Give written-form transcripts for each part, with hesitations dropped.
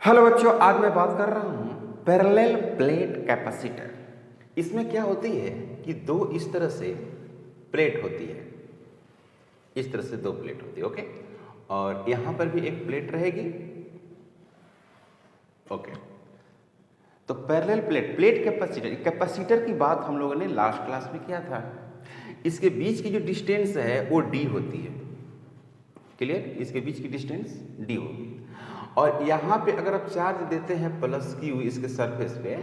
Hello बच्चों, आज मैं बात कर रहा हूँ पैरेलल प्लेट कैपेसिटर। इसमें क्या होती है कि दो इस तरह से प्लेट होती है, इस तरह से दो प्लेट होती है, ओके। और यहाँ पर भी एक प्लेट रहेगी, ओके। तो पैरेलल प्लेट कैपेसिटर की बात हम लोगों ने लास्ट क्लास में किया था। इसके बीच की जो डिस्टेंस है वो डी होती है, क्लियर। इसके बीच की डिस्टेंस डी होगी। और यहां पे अगर आप चार्ज देते हैं प्लस क्यू इसके सरफेस पे,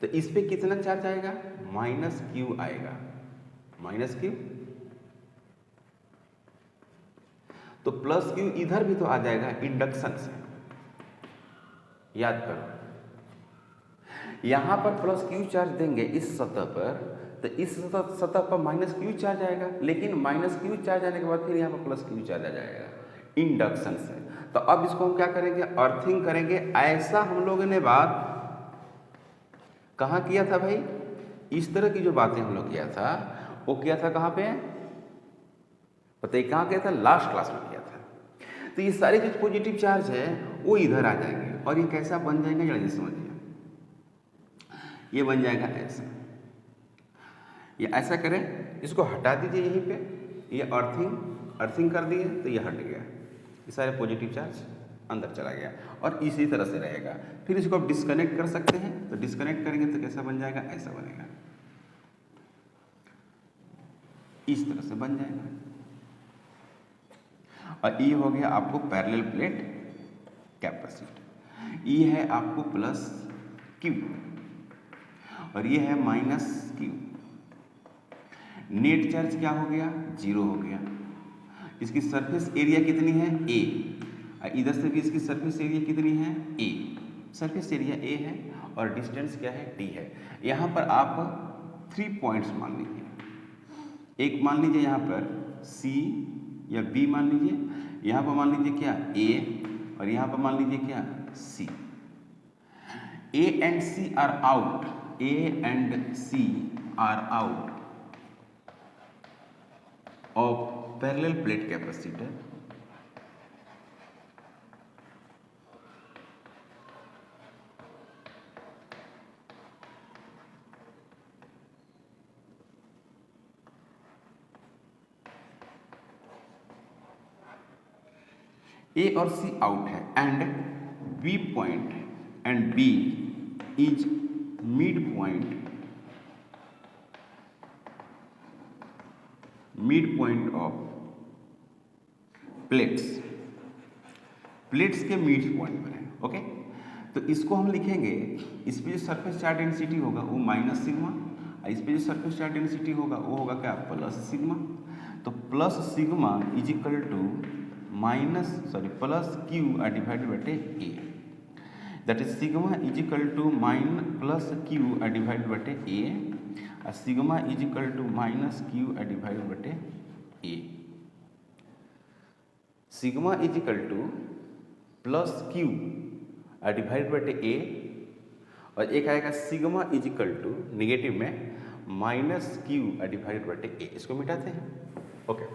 तो इस पे कितना चार्ज आएगा? माइनस क्यू आएगा, माइनस क्यू। तो प्लस क्यू इधर भी तो आ जाएगा इंडक्शन से, याद करो। यहां पर प्लस क्यू चार्ज देंगे इस सतह पर, तो इस सतह पर माइनस क्यू चार्ज आएगा, लेकिन माइनस क्यू चार्ज आने के बाद फिर यहाँ पर प्लस क्यू चार्ज आ जाएगा इंडक्शन से। तो अब इसको हम क्या करेंगे? अर्थिंग करेंगे। ऐसा हम लोगों ने बात कहाँ किया था भाई? इस तरह की जो बातें हम लोग किया था वो किया था कहाँ पे? बताइए कहाँ किया था? लास्ट क्लास में किया था। तो ये सारे जो पॉजिटिव चार्ज है वो इधर आ जाएंगे और ये कैसा बन जाएगा जल्दी समझिए। ये बन जाएगा ऐसा, ये ऐसा करें, इसको हटा दीजिए यहीं पे, ये अर्थिंग कर दिए तो ये हट गया, ये सारे पॉजिटिव चार्ज अंदर चला गया और इसी तरह से रहेगा। फिर इसको आप डिस्कनेक्ट कर सकते हैं, तो डिस्कनेक्ट करेंगे तो कैसा बन जाएगा? ऐसा बनेगा, इस तरह से बन जाएगा। और ये हो गया आपको पैरेलल प्लेट कैपेसिटर। ये है आपको प्लस क्यू और ये है माइनस क्यू। नेट चार्ज क्या हो गया? 0 हो गया। इसकी सरफेस एरिया कितनी है? A। इधर से भी इसकी सरफेस एरिया कितनी है? A। सरफेस एरिया A है और डिस्टेंस क्या है? D है। यहाँ पर आप 3 पॉइंट्स मान लीजिए। एक मान लीजिए यहाँ पर C या B मान लीजिए, यहाँ पर मान लीजिए क्या? A, और यहाँ पर मान लीजिए क्या? C। A and C are out, A and C are out of parallel plate capacitor A और C आउट है and B point and B is mid point of plates के मिड पॉइंट पर है, ओके। तो इसको हम लिखेंगे, इस पे जो सरफेस चार्ज डेंसिटी होगा वो माइनस सिग्मा, इस पे जो सरफेस चार्ज डेंसिटी होगा वो होगा क्या? Plus sigma. तो plus sigma is equal to plus Q divided by A, that is sigma is equal to plus Q divided by A, और sigma is equal to minus Q divided by A. Sigma is equal to plus Q divided by A, और एक आएगा sigma is equal to negative में minus Q divided by A. इसको मिटाते हैं, okay.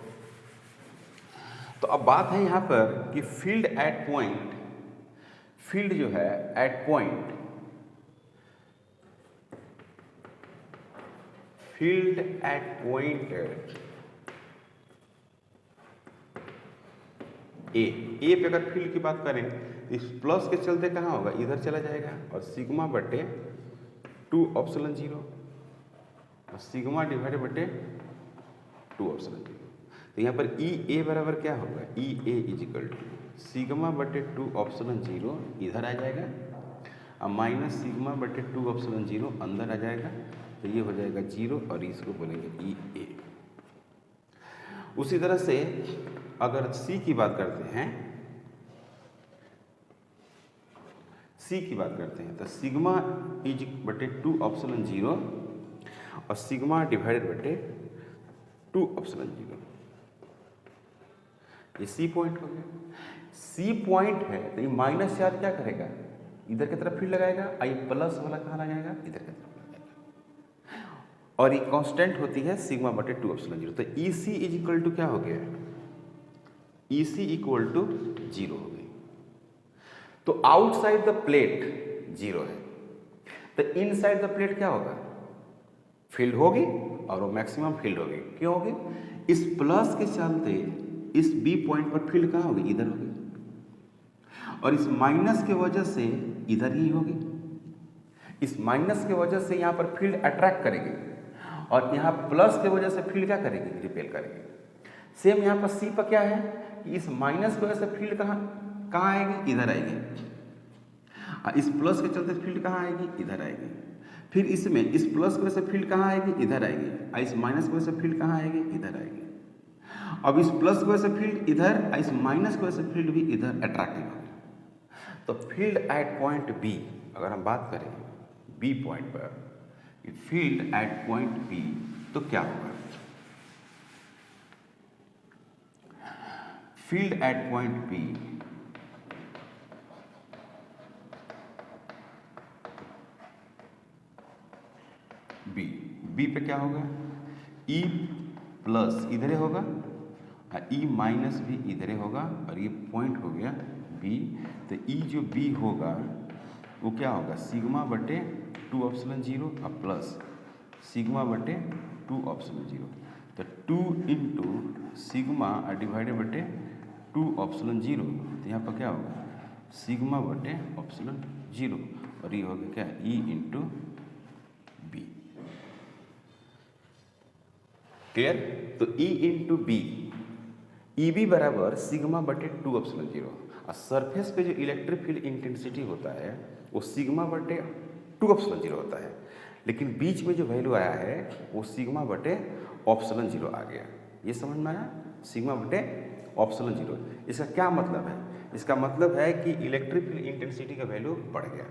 तो अब बात है यहाँ पर कि फील्ड जो है at point, field at point A पे अगर फील्ड की बात करें तो इस प्लस के चलते कहाँ होगा? इधर चला जाएगा, और सिग्मा बटे 2 ऑप्शन 0 और सिग्मा डिवाइडेड बटे 2 ऑप्शन 0। तो यहाँ पर ई ए बराबर क्या होगा? ई ए इज इक्वल टू सिग्मा बटे 2 ऑप्शन 0 इधर आ जाएगा, और माइनस सिग्मा बटे 2 ऑप्शन 0 अंदर आ जाएगा, तो ये हो जाएगा 0 और इसको बोलेंगे ई ए। उसी तरह से अगर सी की बात करते हैं, तो सिग्मा इज बटे 2 ऑप्शन 0 और सिग्मा डिवाइडेड बटे 2 ऑप्शन 0, ये सी पॉइंट हो गया। सी पॉइंट है तो ये माइनस चार्ज क्या करेगा? इधर की तरफ फील्ड लगाएगा, और ये प्लस वाला कहाँ लगाएगा? इधर की तरफ लगाएगा, और ये कांस्टेंट होती है सिग्मा बटे 2 ऑप्शन 0। तो ई सी इज इक्वल टू क्या हो गया? ई सी इक्वल टू 0 हो गई। तो आउटसाइड द प्लेट 0 है, तो इनसाइड द प्लेट क्या होगा, फील्ड होगी और वो मैक्सिमम फील्ड होगी। क्यों होगी, इस प्लस के चलते इस बी पॉइंट पर फील्ड कहाँ होगी, इधर होगी, और इस माइनस के वजह से इधर ही होगी। इस माइनस के वजह से यहाँ पर फील्ड अट्रैक्ट करेगी और यहाँ प्लस के वजह से फील्ड क्या करेगी, रिपेल करेगी। सेम यहाँ पर सी पर क्या है कि इस माइनस की वजह से फील्ड कहाँ आएगी, इधर आएगी, इस प्लस के चलते फील्ड कहाँ आएगी, इधर आएगी। फिर इसमें इस प्लस की वजह से फील्ड कहाँ आएगी, इधर आएगी, और इस माइनस की वजह से फील्ड कहाँ आएगी, इधर आएगी। अब इस प्लस की वजह से फील्ड इधर, इस माइनस की वजह से फील्ड भी इधर अट्रैक्टिव होगी। तो फील्ड एट पॉइंट बी, अगर हम बात करें बी पॉइंट पर, फील्ड एट पॉइंट बी, तो क्या होगा, field at point B B पे क्या होगा, ई प्लस इधर होगा और ई माइनस भी इधर होगा, और ये पॉइंट हो गया बी। तो ई जो बी होगा वो क्या होगा, सिग्मा बटे 2 ऑप्शन 0 और प्लस सिग्मा बटे 2 ऑप्शन 0। तो 2 इंटू सिग्मा डिवाइडेड बटे 2 ऑप्शन 0, तो यहाँ पर क्या होगा, सिग्मा बटे ऑप्शन 0, और ये होगा क्या, ई इंटू बी। क्लियर। तो E into B, E B बराबर सिग्मा बटे 2 ऑप्शन 0, और सरफेस पे जो इलेक्ट्रिक फील्ड इंटेंसिटी होता है वो सिग्मा बटे 2 ऑप्शन 0 होता है, लेकिन बीच में जो वैल्यू आया है वो सिग्मा बटे ऑप्शन 0 आ गया। ये समझ में आया, सिग्मा बटे ऑप्शन 0। इसका क्या मतलब है, इसका मतलब है कि इलेक्ट्रिक फील्ड इंटेंसिटी का वैल्यू बढ़ गया,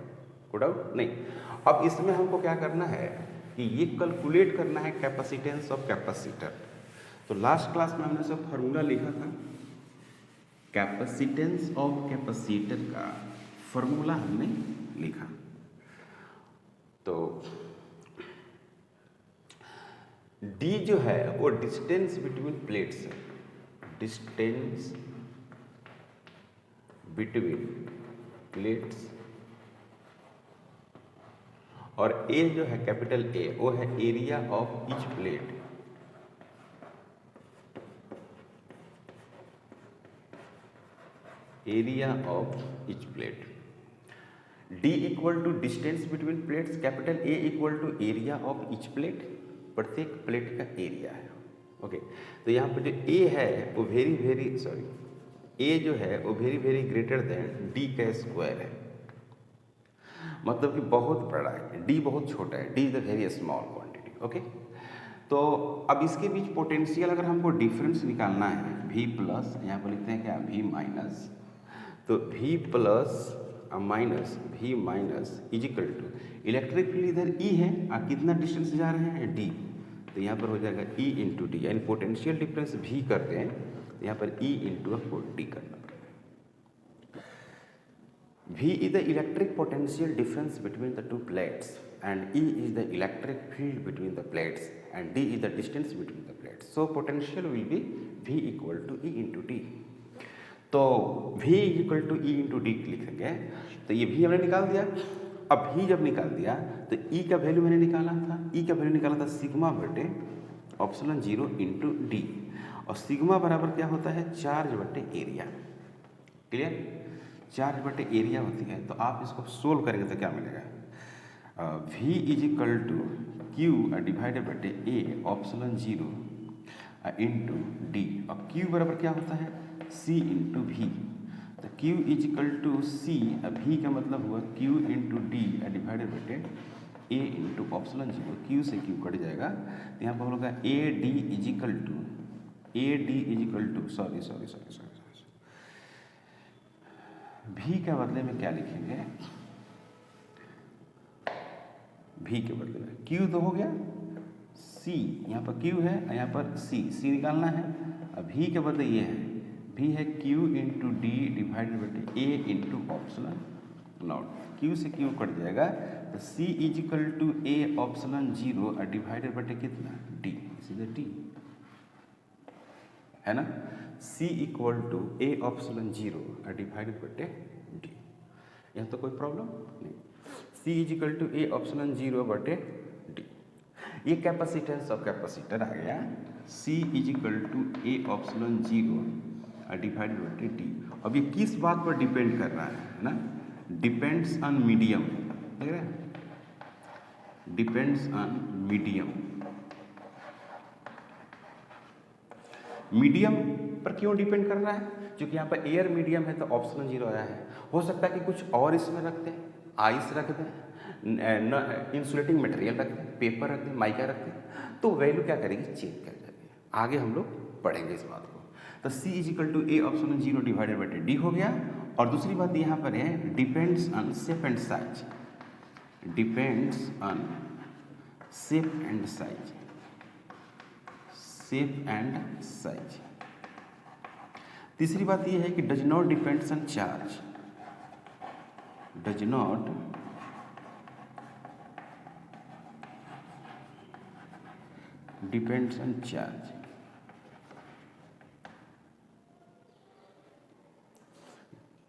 कोई डाउट नहीं। अब इसमें हमको क्या करना है कि ये कैलकुलेट करना है कैपेसिटेंस ऑफ कैपेसिटर। तो लास्ट क्लास में हमने सब फार्मूला लिखा था, कैपेसिटेंस ऑफ कैपेसिटर का फार्मूला हमने लिखा। तो D जो है वो डिस्टेंस बिटवीन प्लेट्स है, डिस्टेंस बिटवीन प्लेट्स, और A जो है कैपिटल A वो है area of each plate. Area of each plate. D equal to distance between plates, capital A equal to area of each plate, प्रत्येक plate का area है। Okay, तो यहाँ पर जो A है वो A जो है वो वेरी ग्रेटर देन D का स्क्वायर है, मतलब कि बहुत बड़ा है, D बहुत छोटा है, D is the very small quantity. Okay, तो अब इसके बीच पोटेंशियल अगर हमको डिफरेंस निकालना है, V प्लस, यहाँ पर लिखते हैं क्या, V माइनस, तो V plus minus V minus is equal to, electric field इधर E है और कितना डिस्टेंस जा रहे हैं, D, तो यहाँ पर हो जाएगा E इंटू डी, यानी पोटेंशियल डिफरेंस V करते हैं तो यहाँ पर E इंटू D करना पड़ेगा। V is the electric potential difference between the two plates and E is the electric field between the plates and D is the distance between the plates. So potential will be V equal to E into D. तो V equal to E into D लिखेंगे, तो ये V हमने निकाल दिया। अब V जब निकाल दिया तो E का वैल्यू मैंने निकाला था, E का वैल्यू निकाला था सिग्मा बटे ऑप्शन 0 इंटू डी, और सिग्मा बराबर क्या होता है, चार्ज बटे एरिया। क्लियर, चार्ज बटे एरिया होती है। तो आप इसको सोल्व करेंगे तो क्या मिलेगा, V is equal to Q divided बटे A ऑप्शन 0 इंटू डी, और Q बराबर क्या होता है, C इंटू V। तो Q is equal to C, V का मतलब हुआ Q इंटू डी डिवाइडेड बटे A इंटू ऑप्शन 0, Q से Q कट जाएगा, तो यहाँ पर हम लोग का AD is equal to sorry V के बदले में क्या लिखेंगे, V के बदले में Q तो हो गया, C यहाँ पर Q है, यहाँ पर C निकालना है। अब V के बदले ये है, V है Q इंटू डी डिवाइडेड बटे A into epsilon naught, Q से Q कट जाएगा, तो C is equal to A epsilon 0 divided बटे कितना, D, सीधे D है ना, C equal to A epsilon 0 divided बटे D। यहाँ तो कोई प्रॉब्लम नहीं। C is equal to A epsilon 0/d। ये कैपेसिटेंस ऑफ कैपेसिटर आ गया। C is equal to A epsilon 0 divided by D. अब ये किस बात पर डिपेंड कर रहा है ना, डिपेंड्स ऑन मीडियम, देख रहे हैं, डिपेंड्स ऑन मीडियम। मीडियम पर क्यों डिपेंड कर रहा है? क्योंकि यहाँ पर एयर मीडियम है तो ऑप्शन 0 आया है। हो सकता है कि कुछ और इसमें रख दें, आइस रख दें, इंसुलेटिंग मटेरियल रख दें, पेपर रख दें, माइका रख दें, तो वैल्यू क्या करेगी, चेंज कर जाएगी। आगे हम लोग पढ़ेंगे इस बात को। तो C is equal to A epsilon 0 divided by D हो गया। और दूसरी बात यहाँ पर है depends on shape and size, depends on shape and size, shape and size. तीसरी बात यह है कि does not depends on charge, does not depends on charge.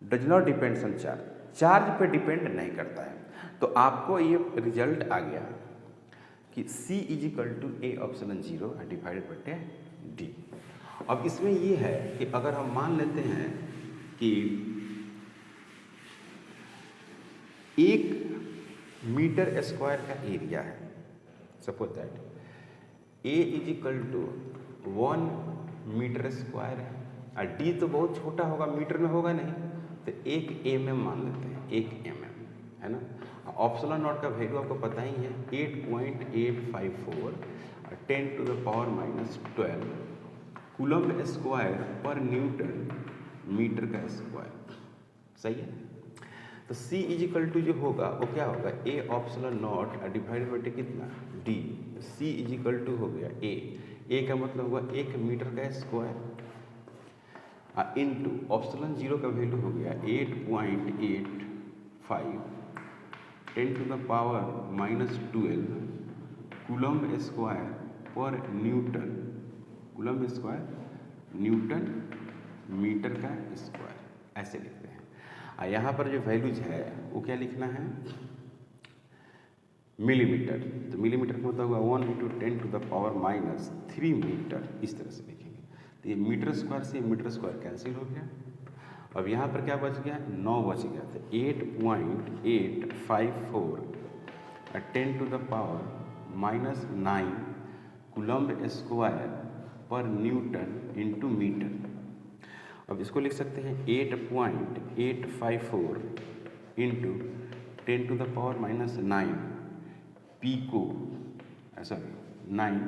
Does not depends on charge, charge पे डिपेंड नहीं करता है। तो आपको ये रिजल्ट आ गया कि C is equal to A epsilon 0 divided by D. अब इसमें ये है कि अगर हम मान लेते हैं कि 1 मीटर स्क्वायर का एरिया है, suppose that A is equal to 1 metre square है, और डी तो बहुत छोटा होगा, मीटर में होगा नहीं, तो 1 mm मान लेते हैं, 1 mm है ना। ऑप्शन नॉट का वैल्यू आपको पता ही है 8.854 10 to the power -12 coulomb square पर न्यूटन मीटर का स्क्वायर, सही है। तो C इज इक्वल टू जो होगा वो क्या होगा, A epsilon naught divided by कितना, D. C is equal to हो गया ए का मतलब हुआ 1 मीटर का स्क्वायर, इनटू ऑप्शन 0 का वैल्यू हो गया 8.85 10 to the power -12 coulomb square पर newton, coulomb square newton metre का स्क्वायर, ऐसे लिखते हैं। यहाँ पर जो वैल्यूज है वो क्या लिखना है, मिलीमीटर। तो मिलीमीटर का मतलब होगा 1 × 10 टू द पावर -3 मीटर, इस तरह से लिखेंगे। तो ये मीटर स्क्वायर से मीटर स्क्वायर कैंसिल हो गया। अब यहाँ पर क्या बच गया, 9 बच गया। तो 8.854 10 to the power -9 coulomb square पर न्यूटन इंटू मीटर। अब इसको लिख सकते हैं 8.854 into 10 to the power -9 pico, sorry 9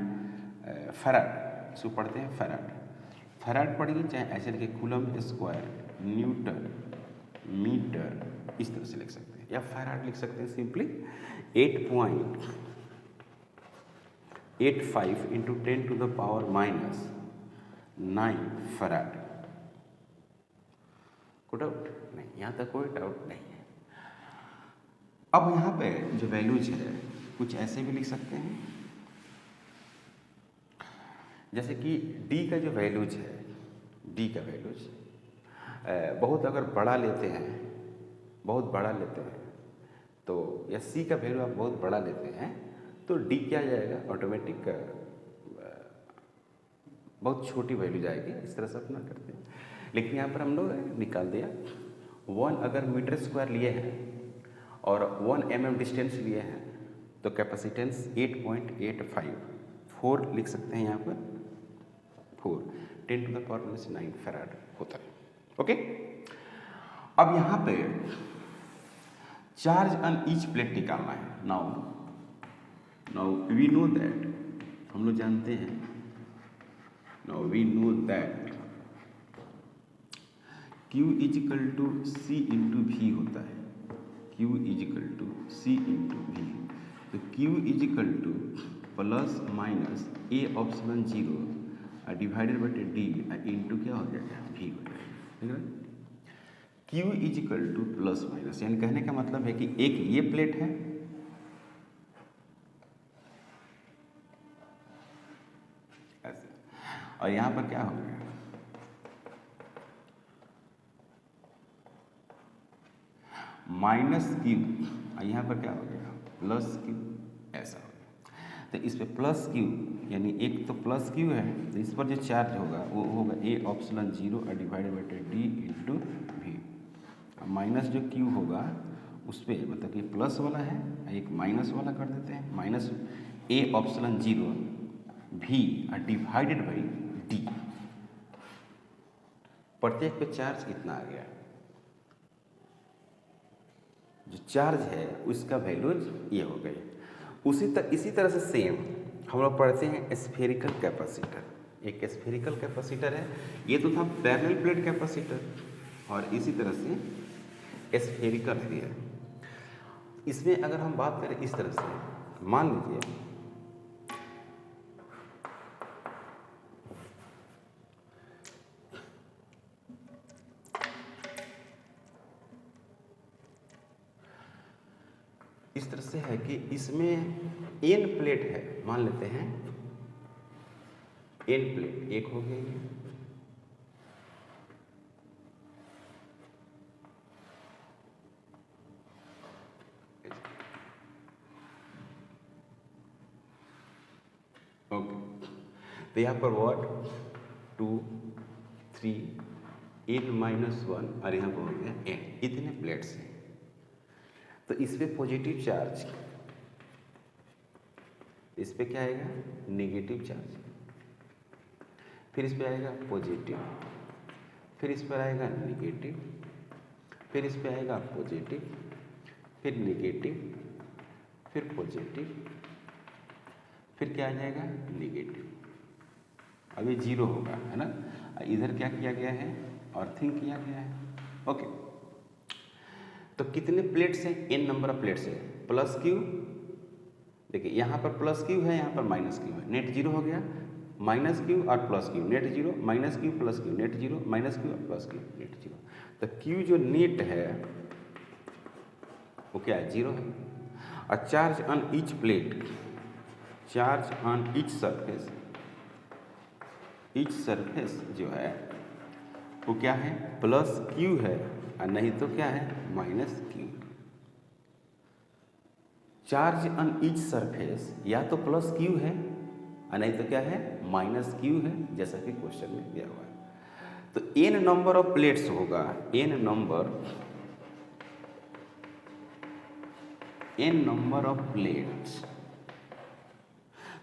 farad, इसको पढ़ते हैं फैराड। फैराड पढ़िए चाहे ऐसे लिखे, कूलम्ब स्क्वायर न्यूटन मीटर, इस तरह से लिख सकते हैं, या फैराड लिख सकते हैं simply. 8.85 into 10 to the power -9 farad. कोई डाउट नहीं, यहाँ तक कोई डाउट नहीं है। अब यहाँ पे जो वैल्यूज है कुछ ऐसे भी लिख सकते हैं, जैसे कि डी का जो वैल्यूज है, डी का वैल्यूज बहुत अगर बड़ा लेते हैं, बहुत बड़ा लेते हैं तो, या सी का वैल्यू आप बहुत बड़ा लेते हैं तो डी क्या जाएगा, ऑटोमेटिक बहुत छोटी वैल्यू जाएगी, इस तरह से अपना करते हैं। लेकिन यहाँ पर हम लोग निकाल दिया 1 अगर मीटर स्क्वायर लिए हैं और 1 mm डिस्टेंस लिए हैं तो कैपेसिटेंस 8.854 लिख सकते हैं, यहाँ पर 4 10 टू द पावर -9 फैराड होता है। ओके, अब यहाँ पे चार्ज ऑन ईच प्लेट निकालना है। नाउ वी नो दैट, हम लोग जानते हैं, now we know that Q is equal to C into V होता है, Q is equal to C into V. तो Q is equal to plus minus A epsilon 0 divided by D into क्या हो जाएगा, वी हो जाएगा, ठीक है। Q is equal to plus minus, यानी कहने का मतलब है कि एक ये प्लेट है ऐसे, और यहाँ पर क्या हो गया, माइनस क्यू, यहाँ पर क्या हो गया प्लस क्यू, ऐसा हो गया। तो इस पे प्लस क्यू यानी एक तो प्लस क्यू है, तो इस पर जो चार्ज होगा वो होगा A epsilon 0 divided by D into V. Minus जो क्यू होगा उस पर मतलब कि प्लस वाला है, एक माइनस वाला कर देते हैं, minus A epsilon 0 V divided by D. प्रत्येक पे चार्ज कितना आ गया, जो चार्ज है उसका वैल्यूज ये हो गई। इसी तरह से सेम हम लोग पढ़ते हैं स्फेरिकल कैपेसिटर। एक स्फेरिकल कैपेसिटर है, ये तो था पैरेलल प्लेट कैपेसिटर, और इसी तरह से स्फेरिकल भी है। इसमें अगर हम बात करें इस तरह से, मान लीजिए इस तरह से है कि इसमें एन प्लेट है, मान लेते हैं एन प्लेट एक हो गई, ओके। तो यहाँ पर व्हाट 2 3 n-1 और यहाँ पर हो गया n, इतने प्लेट्स हैं। तो इस पे पॉजिटिव चार्ज, इस पे क्या आएगा नेगेटिव चार्ज, फिर इस पे आएगा पॉजिटिव, फिर इस पर आएगा नेगेटिव, फिर इस पे आएगा पॉजिटिव, फिर नेगेटिव, फिर पॉजिटिव, फिर क्या आ जाएगा नेगेटिव। अब ये 0 होगा, है ना। इधर क्या किया गया है, अर्थिंग किया गया है, ओके। तो कितने प्लेट्स हैं, n नंबर ऑफ प्लेट्स है, प्लस क्यू, देखिए यहाँ पर प्लस क्यू है, यहाँ पर माइनस क्यू है, नेट 0 हो गया, माइनस क्यू और plus Q net 0, minus Q plus Q net 0, minus Q और प्लस क्यू नेट 0। तो क्यू जो नेट है वो क्या है 0 है। और charge on each plate, charge on each surface जो है वो क्या है प्लस क्यू है, और नहीं तो क्या है minus Q. Charge on each surface या तो प्लस क्यू है और नहीं तो क्या है माइनस क्यू है, जैसा कि क्वेश्चन में दिया हुआ है। तो n नंबर ऑफ प्लेट्स होगा, n नंबर ऑफ प्लेट्स,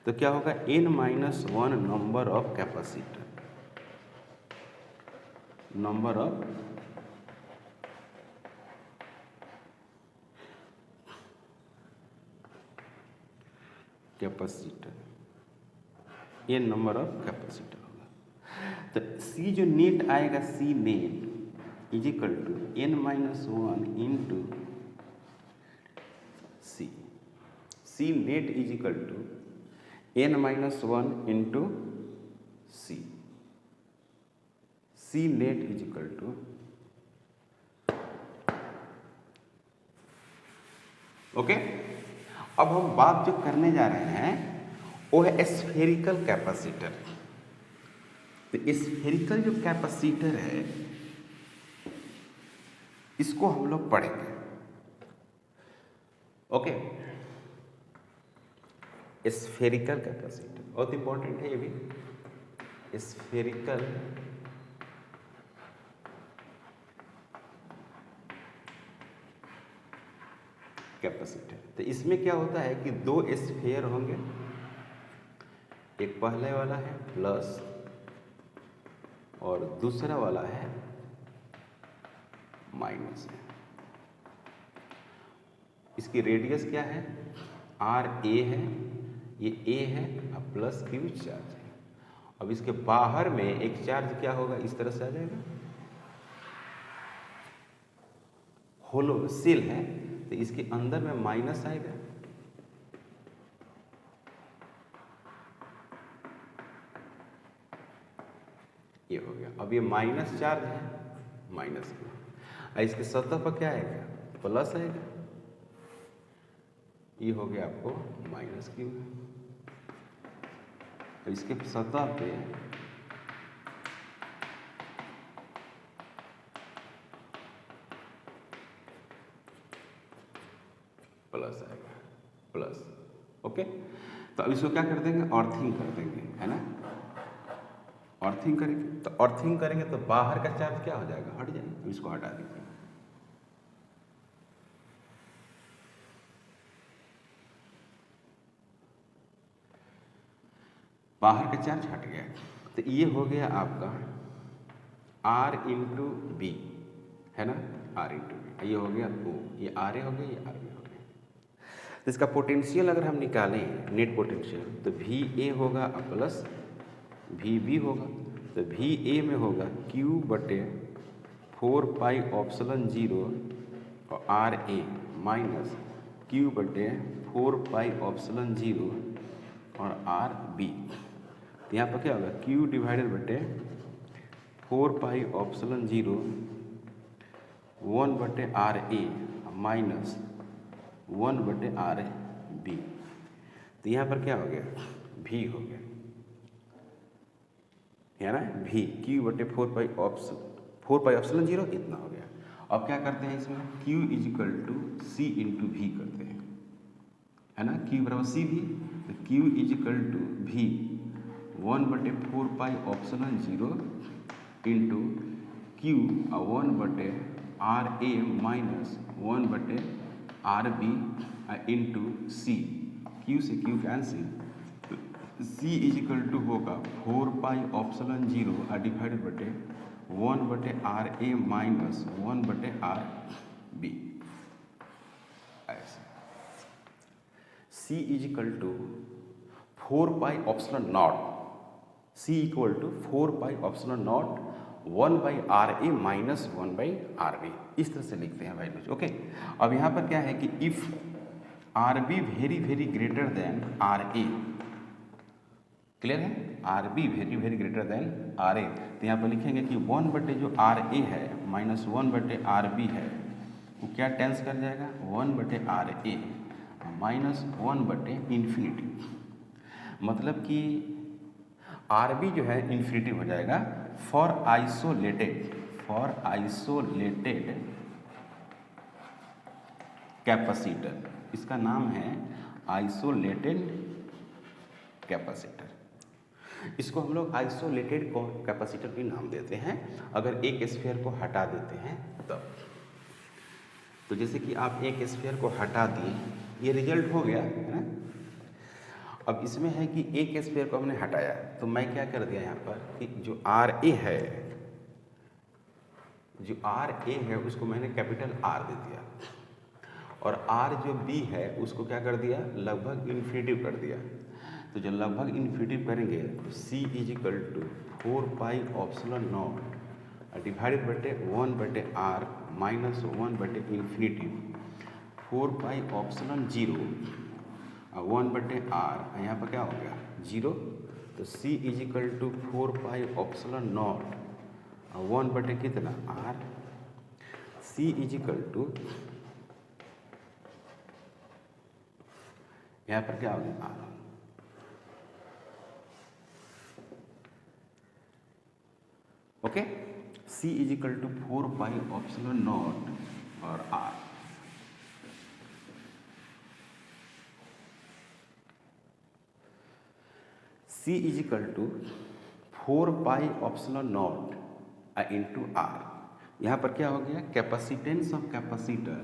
तो क्या होगा n-1 number of capacitor, number of capacitor, n number of capacitor होगा। तो C जो नेट आएगा, C net is equal to n-1 into C, C net is equal to n-1 into C, C net is equal to okay. अब हम बात जो करने जा रहे हैं वो है स्फेरिकल कैपेसिटर। तो स्फेरिकल जो कैपेसिटर है इसको हम लोग पढ़ेंगे, ओके। स्फेरिकल कैपेसिटर बहुत इंपॉर्टेंट है ये भी, स्फेरिकल कैपेसिटर। तो इसमें क्या होता है कि दो स्फीयर होंगे, एक पहले वाला है प्लस और दूसरा वाला है माइनस। इसकी रेडियस क्या है आर ए है, ये ए है और प्लस क्यू चार्ज है। अब इसके बाहर में एक चार्ज क्या होगा इस तरह से आ जाएगा, होलो सेल है, तो इसके अंदर में माइनस आएगा, ये हो गया। अब ये माइनस चार्ज है, माइनस क्यू, और इसके सतह पर क्या आएगा प्लस आएगा, ये हो गया आपको माइनस क्यू। तो इसके सतह पे प्लस आएगा, प्लस। ओके, तो अब इसको क्या कर देंगे, अर्थिंग कर देंगे, है ना। अर्थिंग करेंगे, तो अर्थिंग करेंगे तो बाहर का चार्ज क्या हो जाएगा, हट जाएगा। इसको हटा दीजिए, बाहर का चार्ज हट गया। तो ये हो गया आपका R इंटू बी, है ना, R इंटू बी। ये हो गया O, ये RA हो गया, ये RB हो गया। तो इसका पोटेंशियल अगर हम निकालें, नेट पोटेंशियल, तो VA होगा प्लस VB होगा। तो VA में होगा Q बटे 4 पाई ऑप्सलन 0 और RA माइनस Q बटे 4 पाई ऑप्सलन 0 और RB। तो यहाँ पर क्या होगा, Q डिवाइडेड बटे 4 पाई ऑप्सलन 0 1 बटे RA माइनस 1 बटे RB। तो यहाँ पर क्या हो गया, V हो गया, है ना, V Q बटे 4 पाई ऑप्सलन 0 इतना हो गया। अब क्या करते हैं इसमें, Q is equal to C into V करते हैं, है ना, Q बराबर CV। तो Q इजिकल टू V 1 बटे 4 पाई ऑप्सलन 0 इंटू Q 1 बटे RA माइनस 1 बटे RB इंटू C। Q से Q कैंसिल, तो C इजिकल टू होगा 4 पाई ऑप्सलन 0 डिवाइडेड बटे 1 बटे RA माइनस 1 बटे RB। ऐसे C is equal to 4 pi epsilon naught, C equal to 4 pi epsilon naught 1 by RA minus 1 by RB, इस तरह से लिखते हैं वैल्यूज। ओके, अब यहाँ पर क्या है कि if RB very very greater than RA, clear है, RB very very greater than RA, तो यहाँ पर लिखेंगे कि 1 बटे जो RA है माइनस 1 बटे RB है, वो क्या टेंस कर जाएगा, 1 बटे RA माइनस 1 बटे इन्फिनिटी। मतलब कि RB जो है इन्फिनिटी हो जाएगा फॉर आइसोलेटेड कैपेसिटर। इसका नाम है आइसोलेटेड कैपेसिटर। इसको हम लोग आइसोलेटेड कैपेसिटर भी नाम देते हैं अगर एक स्फीयर को हटा देते हैं तब। तो जैसे कि आप एक स्फीयर को हटा दिए, ये रिजल्ट हो गया, है ना। अब इसमें है कि एक स्फीयर को हमने हटाया, तो मैं क्या कर दिया यहाँ पर कि जो RA है उसको मैंने कैपिटल R दे दिया, और R जो B है उसको क्या कर दिया, लगभग इन्फिनिटिव कर दिया। तो जब लगभग इन्फिनिटिव करेंगे तो C is equal to 4 pi epsilon naught divided बटे 1 बटे R माइनस 1 बटे इन्फिनिटिव 4 पाई ऑप्सलन 0 1 बटे R, यहाँ पर क्या हो गया 0। तो C is equal to 4 pi epsilon naught 1 बटे कितना R, C इजिकल टू यहाँ पर क्या हो गया R। Okay, C is equal to 4 pi epsilon naught और R। C is equal to 4 pi epsilon naught into R। यहाँ पर क्या हो गया, capacitance of capacitor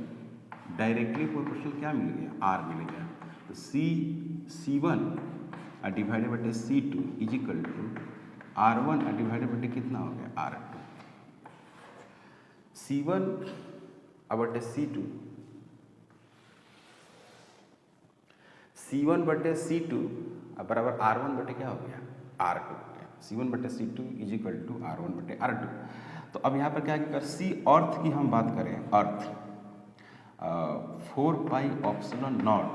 directly proportional क्या मिल गया, R मिल गया। तो C1 डिवाइडेड बटे C2 is equal to R1 divided बटे कितना हो गया R2। C1 बटे C2, C1 बटे C2 बराबर R1 बटे क्या हो गया R2। C1 बटे C2 इजिकल टू R1 बटे R2। तो अब यहाँ पर क्या है, अगर C अर्थ की हम बात करें, earth 4 pi epsilon naught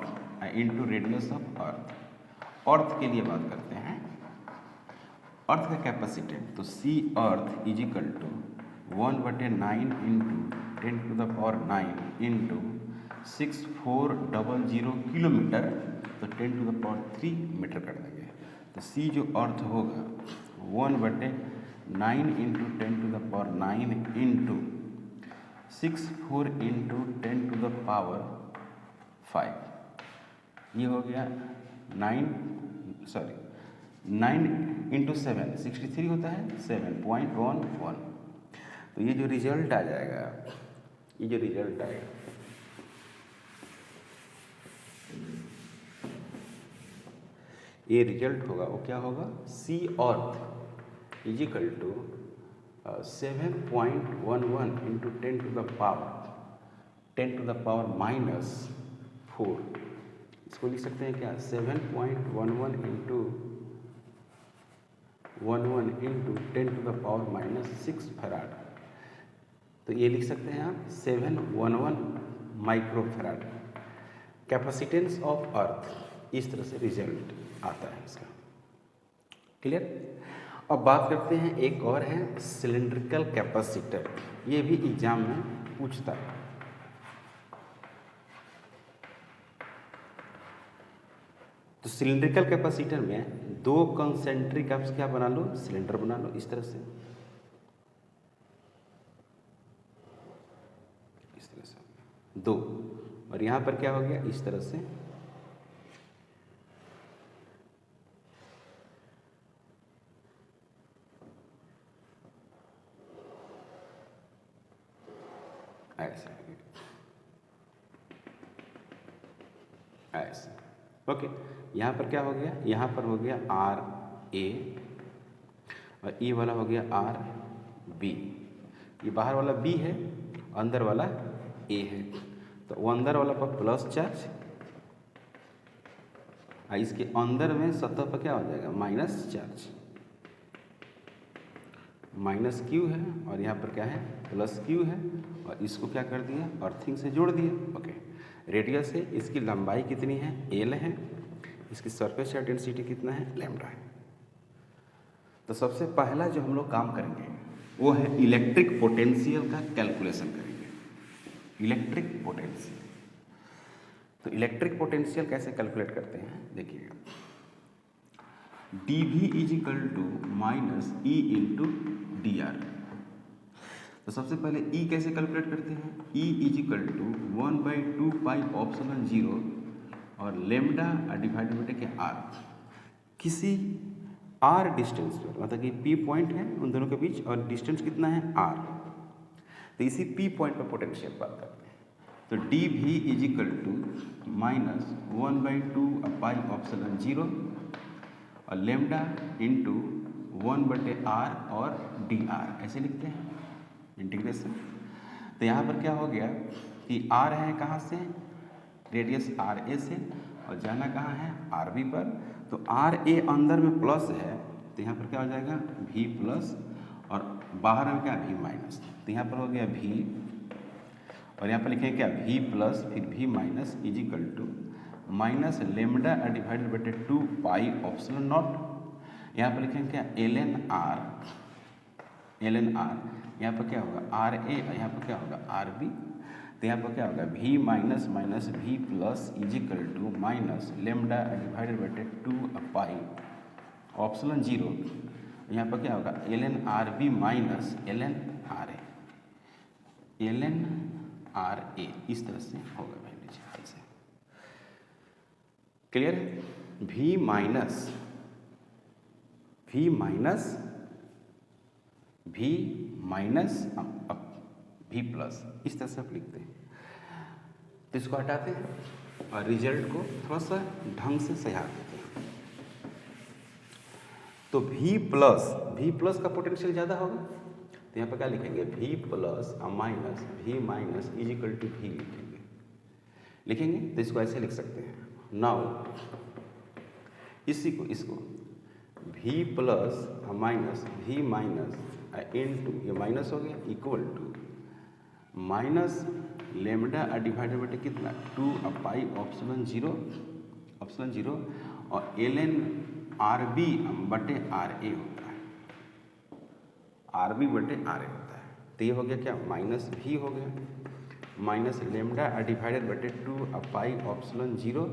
into radius of earth, earth के लिए बात करते हैं, अर्थ का कैपेसिटेंस। तो C अर्थ इजिकल टू 1 बटे 9 into 10 to the power 9 into 6400 kilometre, तो 10 टू द पावर 3 मीटर कर देंगे। तो C जो अर्थ होगा 1 बटे 9 into 10 to the power 9 into 64 into 10 to the power 5। ये हो गया 9 इंटू 7 63 होता है, 7.11। तो ये जो रिजल्ट आ जाएगा, ये जो रिजल्ट आएगा, ये रिजल्ट होगा वो क्या होगा, C earth is equal to 7.11 into 10 to the power -4। इसको लिख सकते हैं क्या, 7.11 into 11 into 10 to the power -6 farad. तो ये लिख सकते हैं आप 711 माइक्रोफैराड कैपेसिटेंस ऑफ अर्थ। इस तरह से रिजल्ट आता है इसका। क्लियर। अब बात करते हैं, एक और है सिलिंड्रिकल कैपेसिटर। ये भी एग्जाम में पूछता है। तो सिलिंड्रिकल कैपेसिटर में 2 कंसेंट्रिक आप क्या बना लो, सिलेंडर बना लो इस तरह से, इस तरह से 2, और यहां पर क्या हो गया, इस तरह से ऐसे ऐसे। ओके, यहाँ पर क्या हो गया, यहाँ पर हो गया आर ए और ये वाला हो गया आर बी। ये बाहर वाला बी है, अंदर वाला ए है। तो वो अंदर वाला पर प्लस चार्ज, इसके अंदर में सतह पर क्या हो जाएगा, माइनस चार्ज, माइनस क्यू है, और यहाँ पर क्या है, प्लस क्यू है, और इसको क्या कर दिया, अर्थिंग से जोड़ दिया। ओके, रेडियस है, इसकी लंबाई कितनी है, एल है, इसकी सरफेस चार्ज डेंसिटी कितना है, लैम्डा है। तो सबसे पहला जो हम लोग काम करेंगे वो है इलेक्ट्रिक पोटेंशियल का कैलकुलेशन करेंगे। इलेक्ट्रिक पोटेंशियल, तो इलेक्ट्रिक पोटेंशियल कैसे कैलकुलेट करते हैं, देखिएगा, D V is equal to minus E into D R. तो सबसे पहले ई कैसे कैलकुलेट करते हैं, E is equal to 1/2 pi epsilon 0 और lambda divided by K R. किसी आर डिस्टेंस पर, मतलब कि पी पॉइंट है उन दोनों के बीच, और डिस्टेंस कितना है, आर। तो इसी पी पॉइंट पर पोटेंशियल बात करते हैं। तो D V is equal to minus 1/2 pi epsilon 0 और लेमडा इंटू 1/r और डी आर, ऐसे लिखते हैं इंटीग्रेशन। तो यहाँ पर क्या हो गया कि आर है कहाँ से, रेडियस आर ए से, और जाना कहाँ है, आर बी पर। तो आर ए अंदर में प्लस है, तो यहाँ पर क्या हो जाएगा, भी प्लस, और बाहर में क्या, भी माइनस। तो यहाँ पर हो गया भी, और यहाँ पर लिखेंगे क्या, भी प्लस फिर V minus is equal to minus lambda divided by 2 pi epsilon naught. यहाँ पर लिखेंगे क्या, एल एन आर, यहाँ पर क्या होगा, आर ए, यहाँ पर क्या होगा, आर बी। तो यहाँ पर क्या होगा, भी माइनस माइनस भी plus is equal to minus lambda divided by 2 pi epsilon 0। यहाँ पर क्या होगा, L N R B minus L N R A, L N R A, इस तरह से होगा भाई नीचे ऐसे। क्लियर है, भी माइनस भी प्लस, इस तरह से आप लिखते हैं। तो इसको हटाते हैं और रिजल्ट को थोड़ा सा ढंग से सजा देते हैं। तो भी प्लस का पोटेंशियल ज़्यादा होगा, तो यहाँ पर क्या लिखेंगे, V plus minus is equal to भी लिखेंगे। तो इसको ऐसे लिख सकते हैं, नाउ इसको भी प्लस माइनस इंटू, ये माइनस हो गया, equal to minus lambda divided by कितना, 2 पाई ऑप्शन 0 और एल एन आर बी बटे आर ए होता है, आर बी बटे आर ए होता है। तो ये हो गया क्या, माइनस भी हो गया, minus lambda divided by 2 pi epsilon 0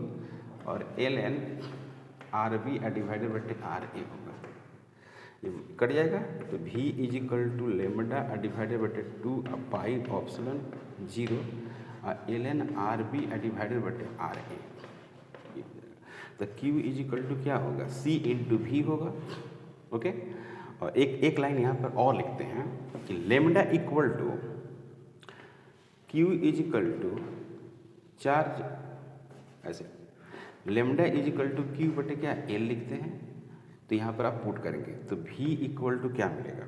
और L N R B divided by R A होगा, ये कट जाएगा। तो v is equal to lambda divided by 2 pi epsilon 0 L N R B divided बटे आर ए। तो Q is equal to क्या होगा, सी into भी होगा। ओके, और एक लाइन यहाँ पर और लिखते हैं कि lambda equal to Q is equal to charge, ऐसे lambda is equal to Q बटे क्या एल लिखते हैं। तो यहाँ पर आप पुट करेंगे तो v इक्वल टू क्या मिलेगा,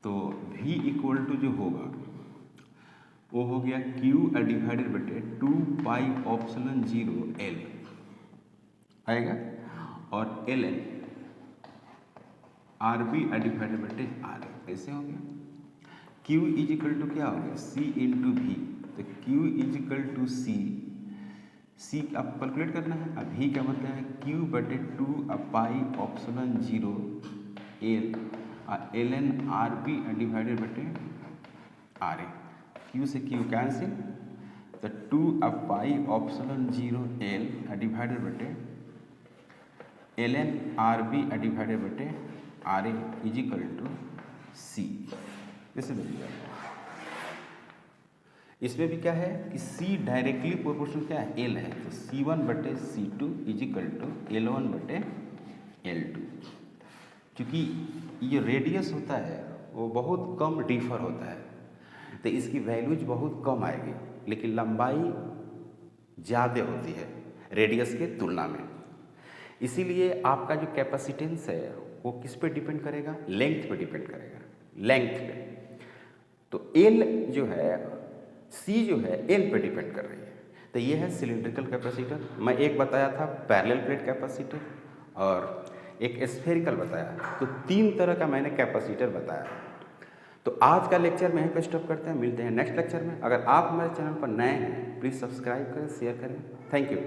तो v इक्वल टू जो होगा वो हो गया q डिवाइडेड बटे 2 पाई ऑप्सिलन 0 l आएगा, और L N R B divided बटे आर ऐसे हो गया। q इज इक्वल टू क्या हो गया, c इंटू भी। तो q is equal to c आपको कैलकुलेट करना है। अब v क्या मतलब है q बटे 2 pi epsilon 0 L N R B divided बटे आर ए। q से q कैंसिल, तो 2 पाई ऑप्सिलन 0 एल डिवाइडेड बटे L N R B divided बटे R A is equal to C. इसे देखिए, इसमें भी क्या है कि C डायरेक्टली प्रोपोर्शनल क्या है, L है। तो C1 बटे C2 is equal to L1 बटे L2। क्योंकि ये रेडियस होता है वो बहुत कम डिफर होता है, तो इसकी वैल्यूज बहुत कम आएगी, लेकिन लंबाई ज़्यादा होती है रेडियस के तुलना में। इसीलिए आपका जो कैपेसिटेंस है वो किस पे डिपेंड करेगा, लेंथ पे डिपेंड करेगा, लेंथ पे। तो L जो है, C जो है L पे डिपेंड कर रही है। तो ये है सिलिंड्रिकल कैपेसिटर। मैं एक बताया था पैरेलल प्लेट कैपेसिटर और एक स्फेरिकल बताया, तो 3 तरह का मैंने कैपेसिटर बताया। तो आज का लेक्चर में यहीं पे स्टॉप करते हैं, मिलते हैं नेक्स्ट लेक्चर में। अगर आप हमारे चैनल पर नए हैं प्लीज़ सब्सक्राइब करें, शेयर करें। Thank you.